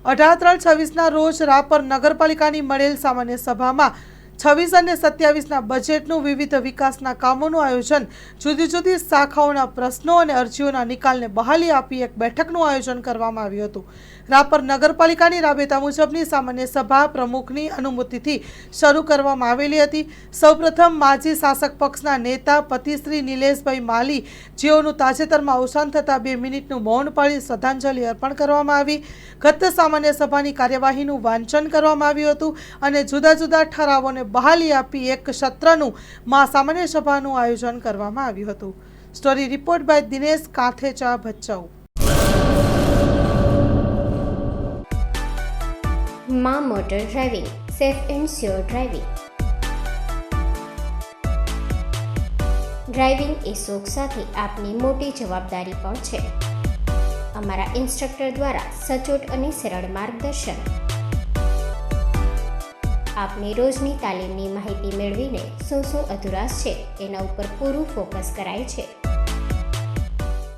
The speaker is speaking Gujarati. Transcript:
18/3/26ના રોજ રાપર નગરપાલિકાની મળેલ સામાન્ય સભામાં 26 અને 27ના બજેટનું વિવિધ વિકાસના કામોનું આયોજન, જુદી જુદી શાખાઓના પ્રશ્નો અને અરજીઓના નિકાલને બહાલી આપી એક બેઠકનું આયોજન કરવામાં આવ્યું હતું. રાપર નગરપાલિકાની રાબેતા મુજબની સામાન્ય સભા પ્રમુખની અનુમતિથી શરૂ કરવામાં આવેલી હતી. સૌપ્રથમ માજી શાસક પક્ષના નેતા પતિશ્રી નિલેશભાઈ માલી, જેઓનું તાજેતરમાં અવસાન થતાં 2 મિનિટનું મૌન પાળી શ્રદ્ધાંજલિ અર્પણ કરવામાં આવી. ગત સામાન્ય સભાની કાર્યવાહીનું વાંચન કરવામાં આવ્યું હતું અને જુદા જુદા ઠરાવોને બહાલી આપી એક સત્રનું સામાન્ય સભાનું આયોજન કરવામાં આવ્યું હતું. Story report by Dinesh Kathecha Bhachau. માં motor driving, safe and sure driving. Driving એ શોખ સાથે આપની મોટી જવાબદારી પણ છે. અમારા ઇન્સ્ટ્રક્ટર દ્વારા સચોટ અને સરળ માર્ગદર્શન. આપની રોજની તાલીમની માહિતી મેળવીને શું અધુરાશ છે એના ઉપર પૂરું ફોકસ કરાય છે.